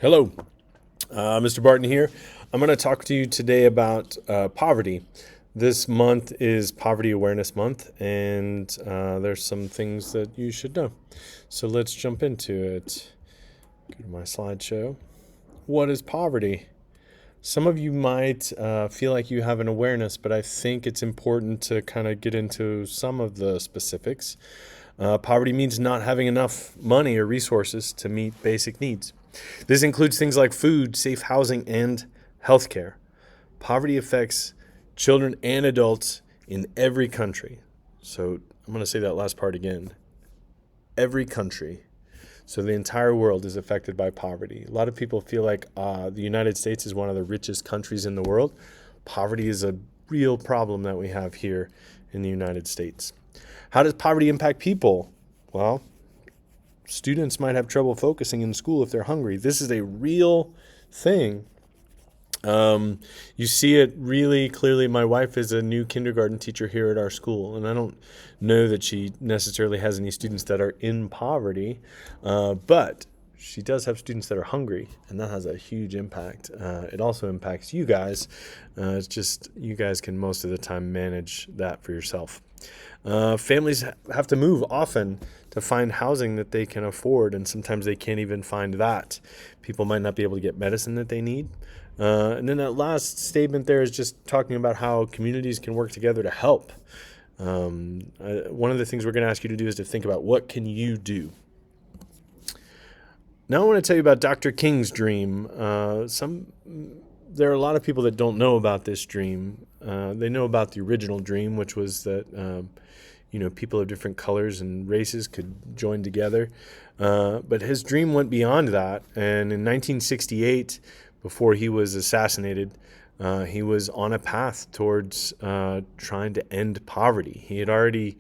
Hello, Mr. Barton here. I'm going to talk to you today about poverty. This month is Poverty Awareness Month, and there's some things that you should know. So let's jump into it. Go to my slideshow. What is poverty? Some of you might feel like you have an awareness, but I think it's important to kind of get into some of the specifics. Poverty means not having enough money or resources to meet basic needs. This includes things like food, safe housing, and healthcare. Poverty affects children and adults in every country. So I'm going to say that last part again. Every country. So the entire world is affected by poverty. A lot of people feel like the United States is one of the richest countries in the world. Poverty is a real problem that we have here in the United States. How does poverty impact people? Well, students might have trouble focusing in school if they're hungry. This is a real thing. You see it really clearly. My wife is a new kindergarten teacher here at our school, and I don't know that she necessarily has any students that are in poverty, but she does have students that are hungry, and that has a huge impact. It also impacts you guys. It's just you guys can most of the time manage that for yourself. Families have to move often to find housing that they can afford, and sometimes they can't even find that. People might not be able to get medicine that they need. And then that last statement there is just talking about how communities can work together to help. One of the things we're going to ask you to do is to think about what can you do. Now I want to tell you about Dr. King's dream. There are a lot of people that don't know about this dream. They know about the original dream, which was that people of different colors and races could join together. But his dream went beyond that. And in 1968, before he was assassinated, he was on a path towards trying to end poverty. He had already,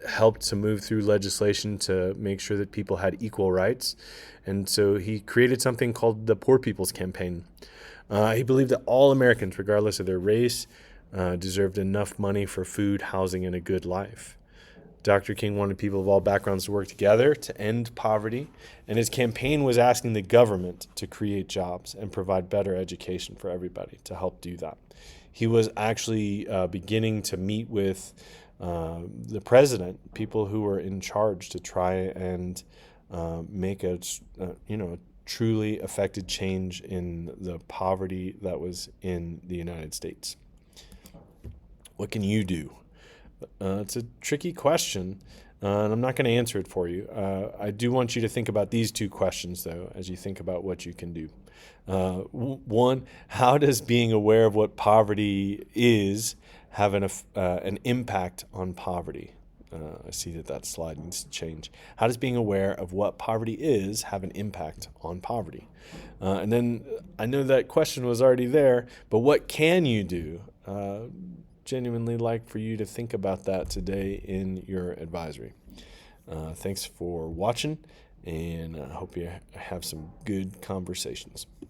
helped to move through legislation to make sure that people had equal rights. And so he created something called the Poor People's Campaign. He believed that all Americans, regardless of their race, deserved enough money for food, housing, and a good life. Dr. King wanted people of all backgrounds to work together to end poverty, and his campaign was asking the government to create jobs and provide better education for everybody to help do that. He was actually beginning to meet with the president, people who were in charge, to try and make a truly effective change in the poverty that was in the United States. What can you do? It's a tricky question, and I'm not going to answer it for you. I do want you to think about these two questions, though, as you think about what you can do. One, how does being aware of what poverty is have an impact on poverty? I see that slide needs to change. How does being aware of what poverty is have an impact on poverty? And then I know that question was already there, but what can you do? Genuinely like for you to think about that today in your advisory. Thanks for watching, and I hope you have some good conversations.